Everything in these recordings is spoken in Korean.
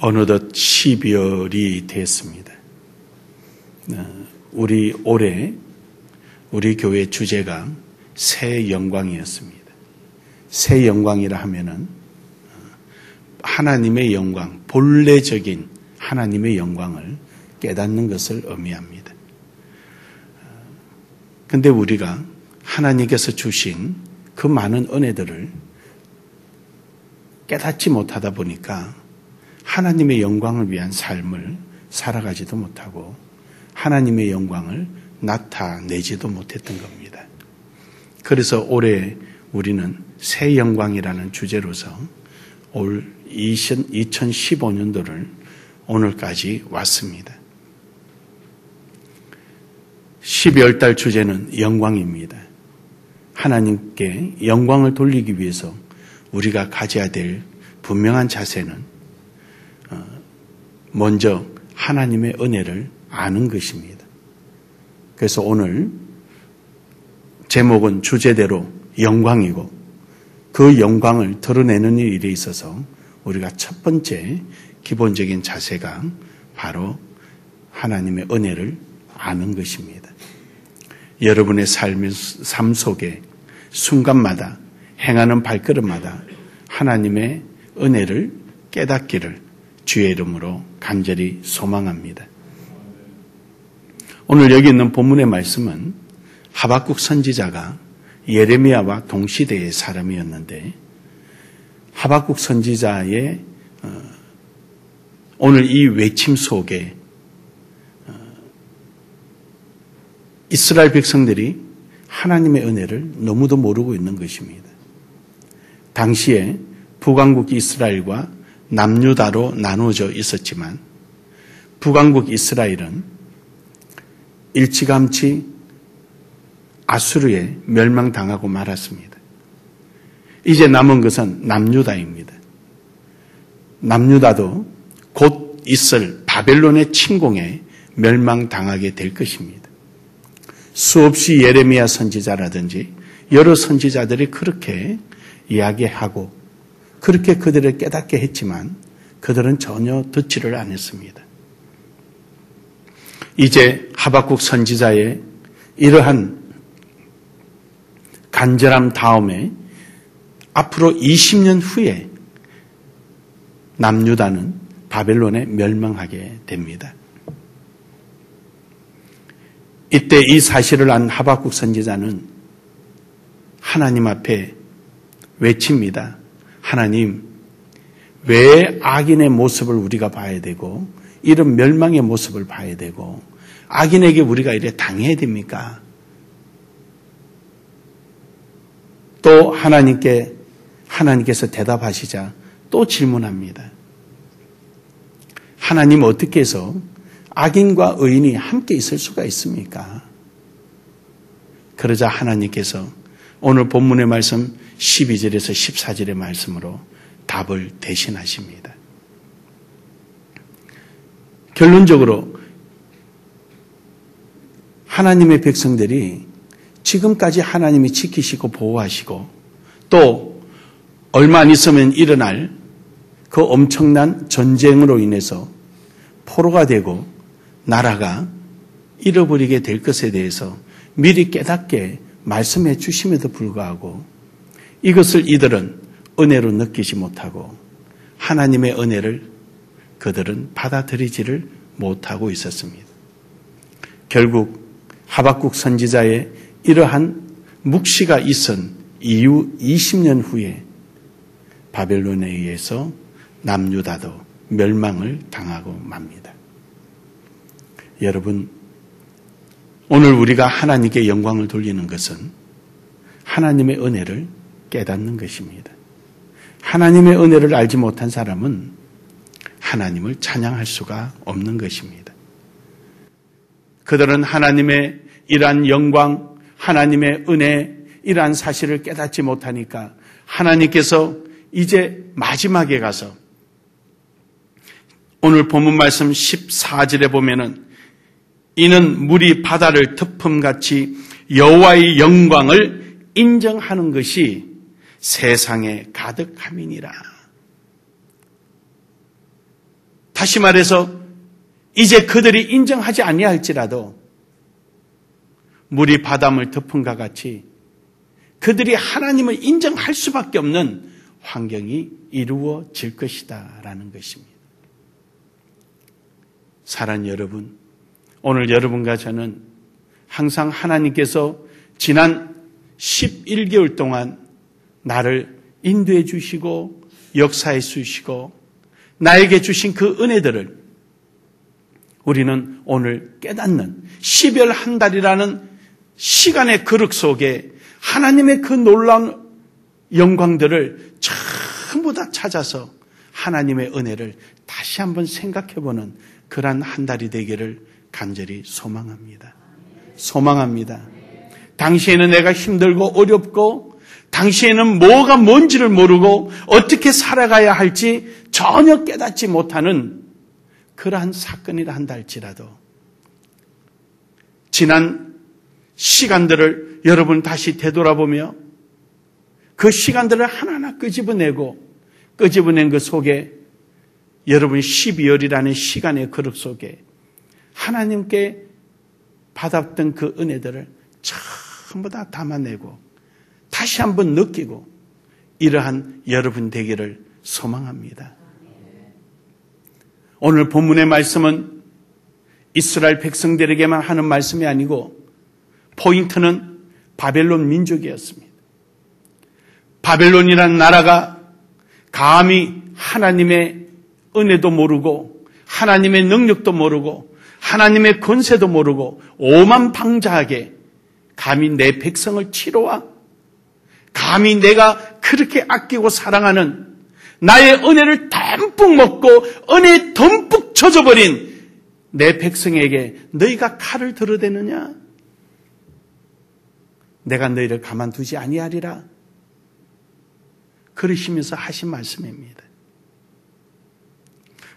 어느덧 12월이 됐습니다. 올해 우리 교회 주제가 새 영광이었습니다. 새 영광이라 하면은 하나님의 영광, 본래적인 하나님의 영광을 깨닫는 것을 의미합니다. 근데 우리가 하나님께서 주신 그 많은 은혜들을 깨닫지 못하다 보니까 하나님의 영광을 위한 삶을 살아가지도 못하고 하나님의 영광을 나타내지도 못했던 겁니다. 그래서 올해 우리는 새 영광이라는 주제로서 올 2015년도를 오늘까지 왔습니다. 12월 달 주제는 영광입니다. 하나님께 영광을 돌리기 위해서 우리가 가져야 될 분명한 자세는 먼저 하나님의 은혜를 아는 것입니다. 그래서 오늘 제목은 주제대로 영광이고 그 영광을 드러내는 일에 있어서 우리가 첫 번째 기본적인 자세가 바로 하나님의 은혜를 아는 것입니다. 여러분의 삶 속에 순간마다 행하는 발걸음마다 하나님의 은혜를 깨닫기를 주의 이름으로 간절히 소망합니다. 오늘 여기 있는 본문의 말씀은 하박국 선지자가 예레미야와 동시대의 사람이었는데 하박국 선지자의 오늘 이 외침 속에 이스라엘 백성들이 하나님의 은혜를 너무도 모르고 있는 것입니다. 당시에 북왕국 이스라엘과 남유다로 나누어져 있었지만 북왕국 이스라엘은 일찌감치 아수르에 멸망당하고 말았습니다. 이제 남은 것은 남유다입니다. 남유다도 곧 있을 바벨론의 침공에 멸망당하게 될 것입니다. 수없이 예레미야 선지자라든지 여러 선지자들이 그렇게 이야기하고 그렇게 그들을 깨닫게 했지만 그들은 전혀 듣지를 않았습니다. 이제 하박국 선지자의 이러한 간절함 다음에 앞으로 20년 후에 남유다는 바벨론에 멸망하게 됩니다. 이때 이 사실을 안 하박국 선지자는 하나님 앞에 외칩니다. 하나님, 왜 악인의 모습을 우리가 봐야 되고 이런 멸망의 모습을 봐야 되고 악인에게 우리가 이래 당해야 됩니까? 또 하나님께서 대답하시자 또 질문합니다. 하나님 어떻게 해서 악인과 의인이 함께 있을 수가 있습니까? 그러자 하나님께서 오늘 본문의 말씀 12절에서 14절의 말씀으로 답을 대신하십니다. 결론적으로 하나님의 백성들이 지금까지 하나님이 지키시고 보호하시고 또 얼마 안 있으면 일어날 그 엄청난 전쟁으로 인해서 포로가 되고 나라가 잃어버리게 될 것에 대해서 미리 깨닫게 말씀해 주심에도 불구하고 이것을 이들은 은혜로 느끼지 못하고 하나님의 은혜를 그들은 받아들이지를 못하고 있었습니다. 결국 하박국 선지자의 이러한 묵시가 있은 이후 20년 후에 바벨론에 의해서 남유다도 멸망을 당하고 맙니다. 여러분, 오늘 우리가 하나님께 영광을 돌리는 것은 하나님의 은혜를 깨닫는 것입니다. 하나님의 은혜를 알지 못한 사람은 하나님을 찬양할 수가 없는 것입니다. 그들은 하나님의 이러한 영광, 하나님의 은혜, 이러한 사실을 깨닫지 못하니까 하나님께서 이제 마지막에 가서 오늘 본문 말씀 14절에 보면은 이는 물이 바다를 덮음같이 여호와의 영광을 인정하는 것이 세상에 가득함이니라. 다시 말해서 이제 그들이 인정하지 아니할지라도 물이 바닷물 덮음과 같이 그들이 하나님을 인정할 수밖에 없는 환경이 이루어질 것이다라는 것입니다. 사랑하는 여러분, 오늘 여러분과 저는 항상 하나님께서 지난 11개월 동안 나를 인도해 주시고 역사해 주시고 나에게 주신 그 은혜들을 우리는 오늘 깨닫는 12월 한 달이라는 시간의 그릇 속에 하나님의 그 놀라운 영광들을 전부 다 찾아서 하나님의 은혜를 다시 한번 생각해보는 그러한 한 달이 되기를 간절히 소망합니다. 소망합니다. 당시에는 내가 힘들고 어렵고 당시에는 뭐가 뭔지를 모르고 어떻게 살아가야 할지 전혀 깨닫지 못하는 그러한 사건이라 한다 할지라도 지난 시간들을 여러분 다시 되돌아보며 그 시간들을 하나하나 끄집어낸 그 속에 여러분 12월이라는 시간의 그릇 속에 하나님께 받았던 그 은혜들을 전부 다 담아내고 다시 한번 느끼고 이러한 여러분 되기를 소망합니다. 오늘 본문의 말씀은 이스라엘 백성들에게만 하는 말씀이 아니고 포인트는 바벨론 민족이었습니다. 바벨론이라는 나라가 감히 하나님의 은혜도 모르고 하나님의 능력도 모르고 하나님의 권세도 모르고 오만방자하게 감히 내 백성을 치러와 감히 내가 그렇게 아끼고 사랑하는 나의 은혜를 듬뿍 먹고 은혜에 듬뿍 젖어버린 내 백성에게 너희가 칼을 들어대느냐? 내가 너희를 가만두지 아니하리라. 그러시면서 하신 말씀입니다.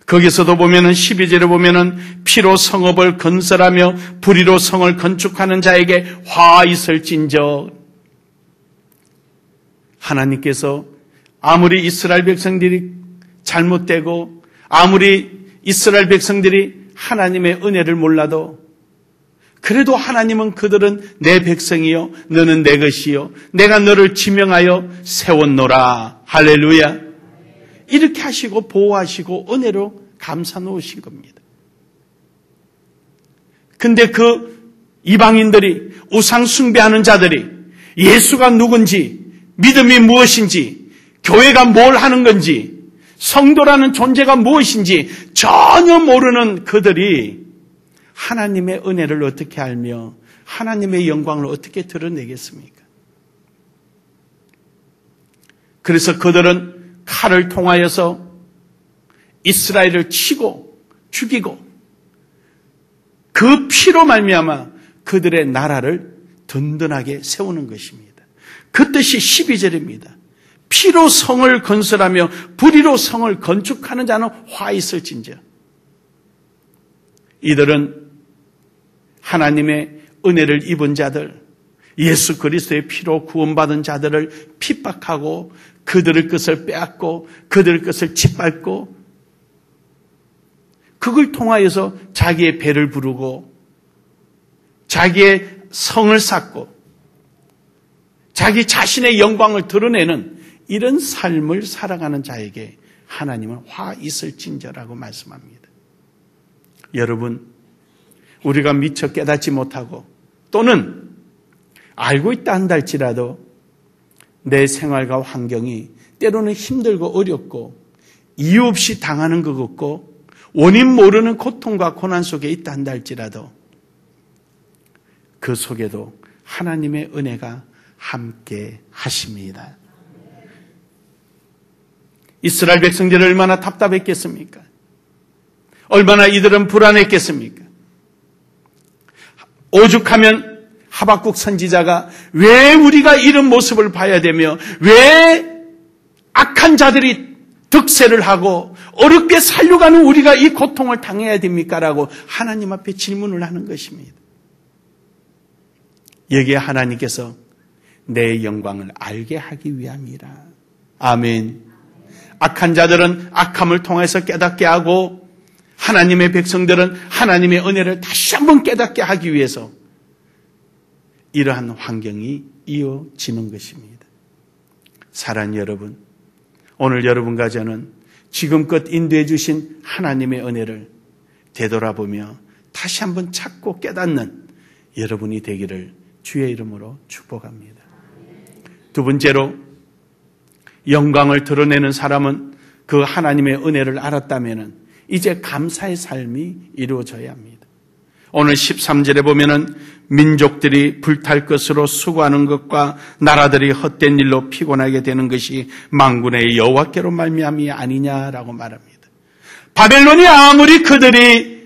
거기서도 보면은 12절에 보면은 피로 성읍을 건설하며 불의로 성을 건축하는 자에게 화 있을진저. 하나님께서 아무리 이스라엘 백성들이 잘못되고 아무리 이스라엘 백성들이 하나님의 은혜를 몰라도 그래도 하나님은 그들은 내 백성이요 너는 내 것이요 내가 너를 지명하여 세웠노라. 할렐루야. 이렇게 하시고 보호하시고 은혜로 감싸 놓으신 겁니다. 근데 그 이방인들이 우상 숭배하는 자들이 예수가 누군지 믿음이 무엇인지 교회가 뭘 하는 건지 성도라는 존재가 무엇인지 전혀 모르는 그들이 하나님의 은혜를 어떻게 알며 하나님의 영광을 어떻게 드러내겠습니까? 그래서 그들은 칼을 통하여서 이스라엘을 치고 죽이고 그 피로 말미암아 그들의 나라를 든든하게 세우는 것입니다. 그 뜻이 12절입니다. 피로 성을 건설하며 불의로 성을 건축하는 자는 화 있을진저. 이들은 하나님의 은혜를 입은 자들, 예수 그리스도의 피로 구원받은 자들을 핍박하고 그들의 것을 빼앗고 그들의 것을 짓밟고 그걸 통하여서 자기의 배를 부르고 자기의 성을 쌓고 자기 자신의 영광을 드러내는 이런 삶을 살아가는 자에게 하나님은 화 있을진저라고 말씀합니다. 여러분, 우리가 미처 깨닫지 못하고 또는 알고 있다 한다 할지라도 내 생활과 환경이 때로는 힘들고 어렵고 이유 없이 당하는 것 같고 원인 모르는 고통과 고난 속에 있다 한다 할지라도 그 속에도 하나님의 은혜가 함께 하십니다. 이스라엘 백성들이 얼마나 답답했겠습니까? 얼마나 이들은 불안했겠습니까? 오죽하면 하박국 선지자가 왜 우리가 이런 모습을 봐야 되며 왜 악한 자들이 득세를 하고 어렵게 살려가는 우리가 이 고통을 당해야 됩니까? 라고 하나님 앞에 질문을 하는 것입니다. 여기에 하나님께서 내 영광을 알게 하기 위함이라. 아멘. 악한 자들은 악함을 통해서 깨닫게 하고 하나님의 백성들은 하나님의 은혜를 다시 한번 깨닫게 하기 위해서 이러한 환경이 이어지는 것입니다. 사랑하는 여러분, 오늘 여러분과 저는 지금껏 인도해 주신 하나님의 은혜를 되돌아보며 다시 한번 찾고 깨닫는 여러분이 되기를 주의 이름으로 축복합니다. 두 번째로, 영광을 드러내는 사람은 그 하나님의 은혜를 알았다면 이제 감사의 삶이 이루어져야 합니다. 오늘 13절에 보면은 민족들이 불탈 것으로 수고하는 것과 나라들이 헛된 일로 피곤하게 되는 것이 만군의 여호와께로 말미암이 아니냐라고 말합니다. 바벨론이 아무리 그들이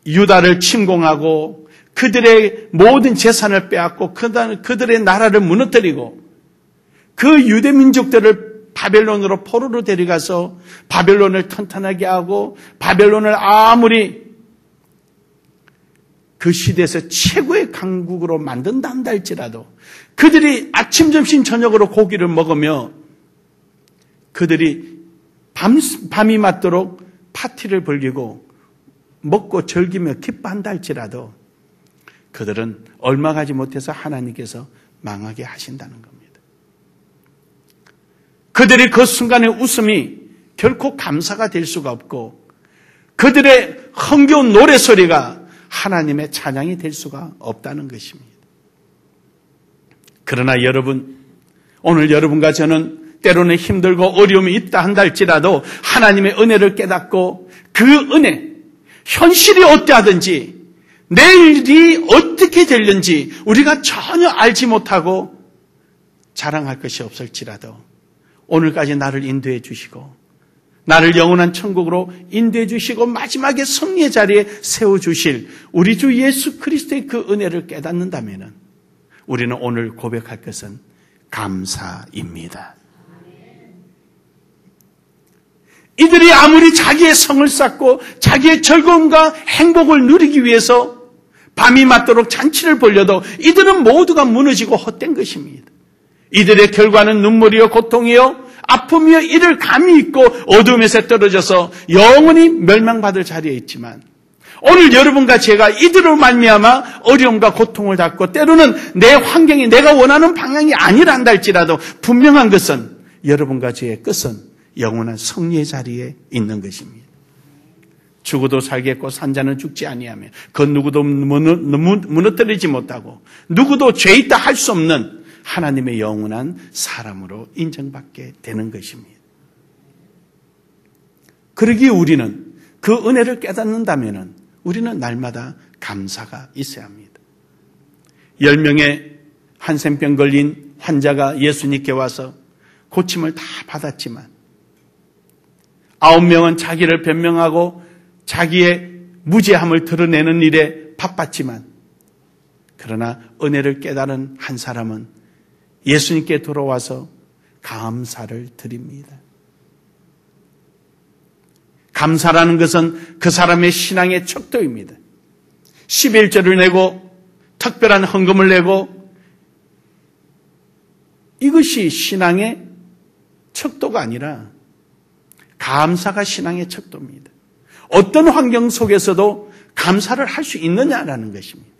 유다를 침공하고 그들의 모든 재산을 빼앗고 그들의 나라를 무너뜨리고 그 유대 민족들을 바벨론으로 포로로 데려가서 바벨론을 튼튼하게 하고 바벨론을 아무리 그 시대에서 최고의 강국으로 만든다 한다 할지라도 그들이 아침, 점심, 저녁으로 고기를 먹으며 그들이 밤이 맞도록 파티를 벌이고 먹고 즐기며 기뻐한다 할지라도 그들은 얼마 가지 못해서 하나님께서 망하게 하신다는 겁니다. 그들이 그 순간의 웃음이 결코 감사가 될 수가 없고 그들의 흥겨운 노래소리가 하나님의 찬양이 될 수가 없다는 것입니다. 그러나 여러분, 오늘 여러분과 저는 때로는 힘들고 어려움이 있다 한다 할지라도 하나님의 은혜를 깨닫고 그 은혜, 현실이 어떠하든지 내일이 어떻게 될는지 우리가 전혀 알지 못하고 자랑할 것이 없을지라도 오늘까지 나를 인도해 주시고 나를 영원한 천국으로 인도해 주시고 마지막에 승리의 자리에 세워주실 우리 주 예수 그리스도의 그 은혜를 깨닫는다면 우리는 오늘 고백할 것은 감사입니다. 이들이 아무리 자기의 성을 쌓고 자기의 즐거움과 행복을 누리기 위해서 밤이 맞도록 잔치를 벌려도 이들은 모두가 무너지고 헛된 것입니다. 이들의 결과는 눈물이요 고통이요 아픔이요 이를 감히 있고 어둠에서 떨어져서 영원히 멸망받을 자리에 있지만 오늘 여러분과 제가 이들로 말미암아 어려움과 고통을 받고 때로는 내 환경이 내가 원하는 방향이 아니란다 할지라도 분명한 것은 여러분과 저의 끝은 영원한 승리의 자리에 있는 것입니다. 죽어도 살겠고 산자는 죽지 아니하며 그 누구도 무너뜨리지 못하고 누구도 죄 있다 할 수 없는 하나님의 영원한 사람으로 인정받게 되는 것입니다. 그러기에 우리는 그 은혜를 깨닫는다면 우리는 날마다 감사가 있어야 합니다. 10명의 한센병 걸린 환자가 예수님께 와서 고침을 다 받았지만 9명은 자기를 변명하고 자기의 무죄함을 드러내는 일에 바빴지만 그러나 은혜를 깨달은 한 사람은 예수님께 돌아와서 감사를 드립니다. 감사라는 것은 그 사람의 신앙의 척도입니다. 11조를 내고 특별한 헌금을 내고 이것이 신앙의 척도가 아니라 감사가 신앙의 척도입니다. 어떤 환경 속에서도 감사를 할 수 있느냐라는 것입니다.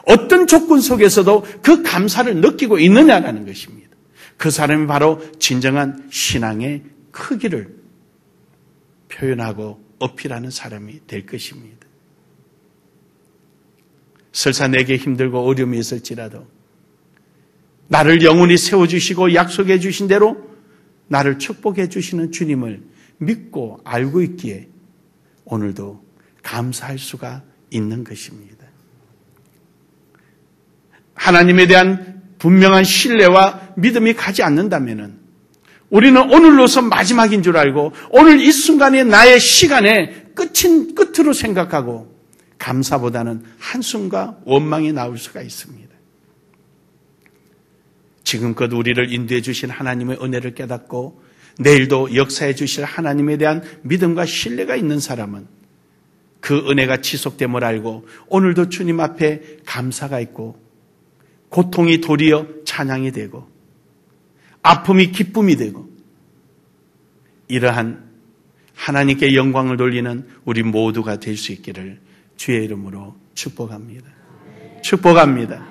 어떤 조건 속에서도 그 감사를 느끼고 있느냐라는 것입니다. 그 사람이 바로 진정한 신앙의 크기를 표현하고 어필하는 사람이 될 것입니다. 설사 내게 힘들고 어려움이 있을지라도 나를 영원히 세워주시고 약속해 주신 대로 나를 축복해 주시는 주님을 믿고 알고 있기에 오늘도 감사할 수가 있는 것입니다. 하나님에 대한 분명한 신뢰와 믿음이 가지 않는다면 우리는 오늘로서 마지막인 줄 알고 오늘 이 순간에 나의 시간의 끝으로 생각하고 감사보다는 한숨과 원망이 나올 수가 있습니다. 지금껏 우리를 인도해 주신 하나님의 은혜를 깨닫고 내일도 역사해 주실 하나님에 대한 믿음과 신뢰가 있는 사람은 그 은혜가 지속됨을 알고 오늘도 주님 앞에 감사가 있고 고통이 도리어 찬양이 되고 아픔이 기쁨이 되고 이러한 하나님께 영광을 돌리는 우리 모두가 될 수 있기를 주의 이름으로 축복합니다. 축복합니다.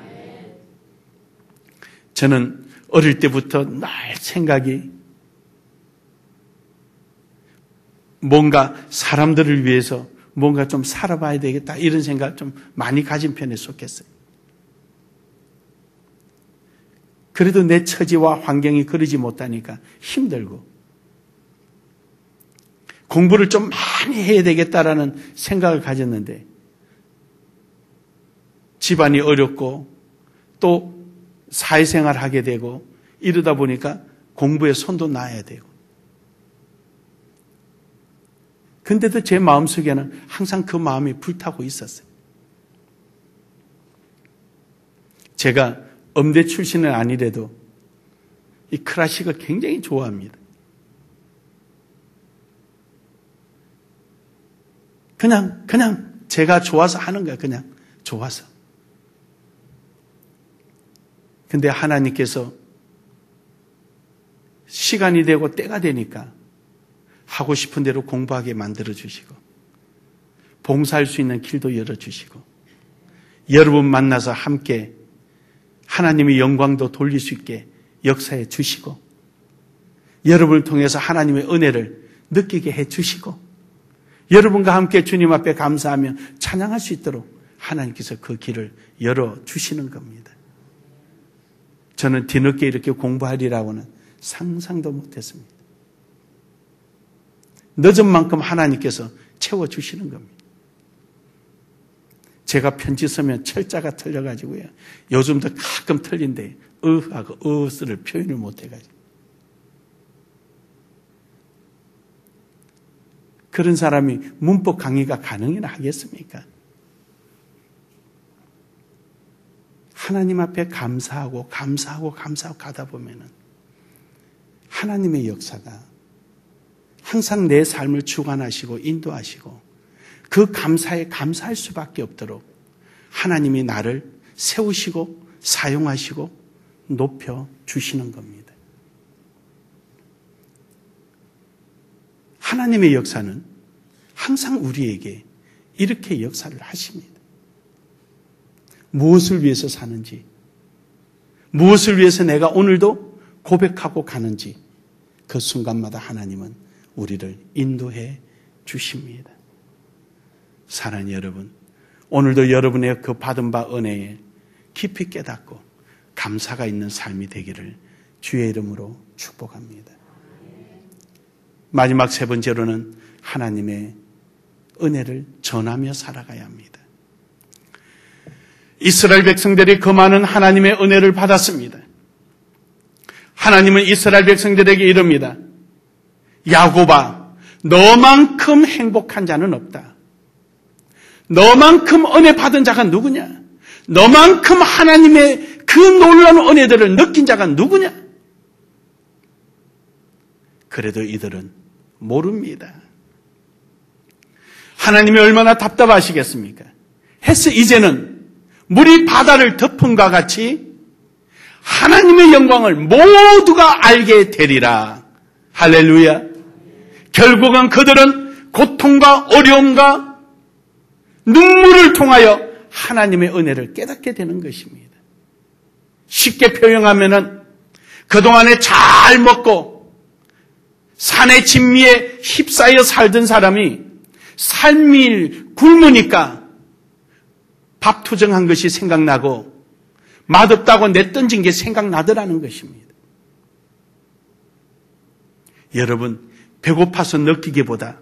저는 어릴 때부터 날 생각이 뭔가 사람들을 위해서 뭔가 좀 살아봐야 되겠다 이런 생각을 좀 많이 가진 편에 속했어요. 그래도 내 처지와 환경이 그러지 못하니까 힘들고 공부를 좀 많이 해야 되겠다라는 생각을 가졌는데 집안이 어렵고 또 사회생활을 하게 되고 이러다 보니까 공부에 손도 놔야 되고 근데도 제 마음속에는 항상 그 마음이 불타고 있었어요. 제가 음대 출신은 아니래도 이 클래식을 굉장히 좋아합니다. 그냥 제가 좋아서 하는 거예요. 그냥 좋아서. 근데 하나님께서 시간이 되고 때가 되니까 하고 싶은 대로 공부하게 만들어주시고 봉사할 수 있는 길도 열어주시고 여러분 만나서 함께 하나님의 영광도 돌릴 수 있게 역사해 주시고 여러분을 통해서 하나님의 은혜를 느끼게 해 주시고 여러분과 함께 주님 앞에 감사하며 찬양할 수 있도록 하나님께서 그 길을 열어주시는 겁니다. 저는 뒤늦게 이렇게 공부하리라고는 상상도 못했습니다. 늦은 만큼 하나님께서 채워주시는 겁니다. 제가 편지 쓰면 철자가 틀려가지고요. 요즘도 가끔 틀린데 하고 으스를 표현을 못해가지고. 그런 사람이 문법 강의가 가능이나 하겠습니까? 하나님 앞에 감사하고 가다 보면은 하나님의 역사가 항상 내 삶을 주관하시고 인도하시고 그 감사에 감사할 수밖에 없도록 하나님이 나를 세우시고 사용하시고 높여주시는 겁니다. 하나님의 역사는 항상 우리에게 이렇게 역사를 하십니다. 무엇을 위해서 사는지, 무엇을 위해서 내가 오늘도 고백하고 가는지 그 순간마다 하나님은 우리를 인도해 주십니다. 사랑하는 여러분, 오늘도 여러분의 그 받은 바 은혜에 깊이 깨닫고 감사가 있는 삶이 되기를 주의 이름으로 축복합니다. 마지막 세 번째로는 하나님의 은혜를 전하며 살아가야 합니다. 이스라엘 백성들이 그 많은 하나님의 은혜를 받았습니다. 하나님은 이스라엘 백성들에게 이릅니다. 야곱아, 너만큼 행복한 자는 없다. 너만큼 은혜 받은 자가 누구냐? 너만큼 하나님의 그 놀라운 은혜들을 느낀 자가 누구냐? 그래도 이들은 모릅니다. 하나님이 얼마나 답답하시겠습니까? 해서 이제는 물이 바다를 덮음과 같이 하나님의 영광을 모두가 알게 되리라. 할렐루야. 결국은 그들은 고통과 어려움과 눈물을 통하여 하나님의 은혜를 깨닫게 되는 것입니다. 쉽게 표현하면은 그동안에 잘 먹고 산의 진미에 휩싸여 살던 사람이 삶이 굶으니까 밥 투정한 것이 생각나고 맛없다고 내던진 게 생각나더라는 것입니다. 여러분, 배고파서 느끼기보다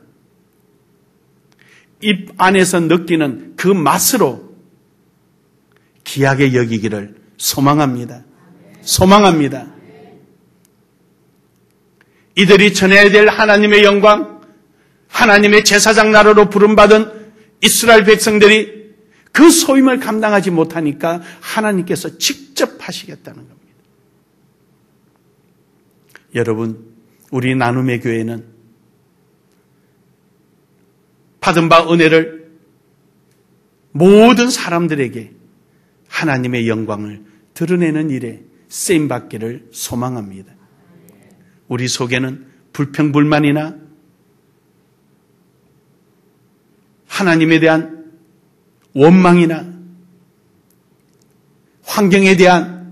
입 안에서 느끼는 그 맛으로 귀하게 여기기를 소망합니다. 소망합니다. 이들이 전해야 될 하나님의 영광, 하나님의 제사장 나라로 부름받은 이스라엘 백성들이 그 소임을 감당하지 못하니까 하나님께서 직접 하시겠다는 겁니다. 여러분, 우리 나눔의 교회는 받은 바 은혜를 모든 사람들에게 하나님의 영광을 드러내는 일에 쓰임받기를 소망합니다. 우리 속에는 불평불만이나 하나님에 대한 원망이나 환경에 대한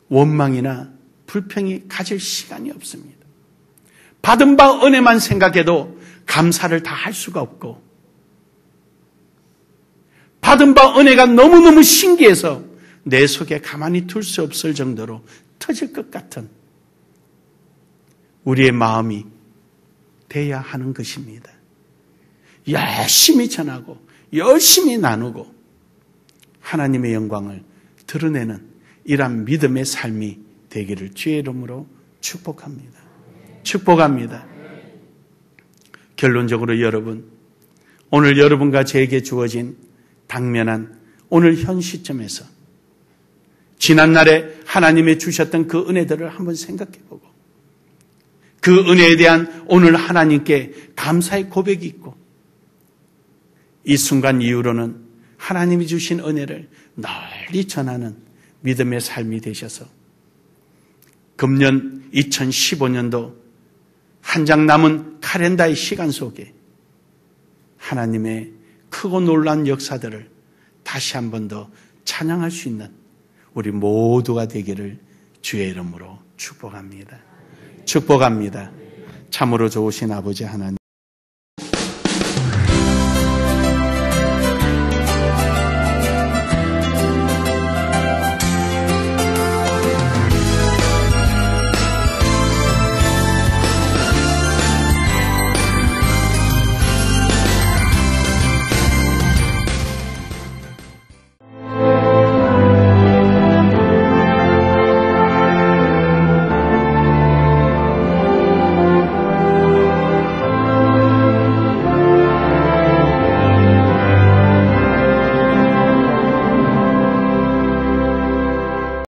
원망이나 불평이 가질 시간이 없습니다. 받은 바 은혜만 생각해도 감사를 다 할 수가 없고, 받은 바 은혜가 너무너무 신기해서 내 속에 가만히 둘 수 없을 정도로 터질 것 같은 우리의 마음이 돼야 하는 것입니다. 열심히 전하고 열심히 나누고 하나님의 영광을 드러내는 이러한 믿음의 삶이 되기를 주의 이름으로 축복합니다. 축복합니다. 결론적으로 여러분, 오늘 여러분과 저에게 주어진 당면한 오늘 현 시점에서 지난날에 하나님이 주셨던 그 은혜들을 한번 생각해보고 그 은혜에 대한 오늘 하나님께 감사의 고백이 있고 이 순간 이후로는 하나님이 주신 은혜를 널리 전하는 믿음의 삶이 되셔서 금년 2015년도 한 장 남은 카렌다의 시간 속에 하나님의 크고 놀라운 역사들을 다시 한 번 더 찬양할 수 있는 우리 모두가 되기를 주의 이름으로 축복합니다. 축복합니다. 참으로 좋으신 아버지 하나님,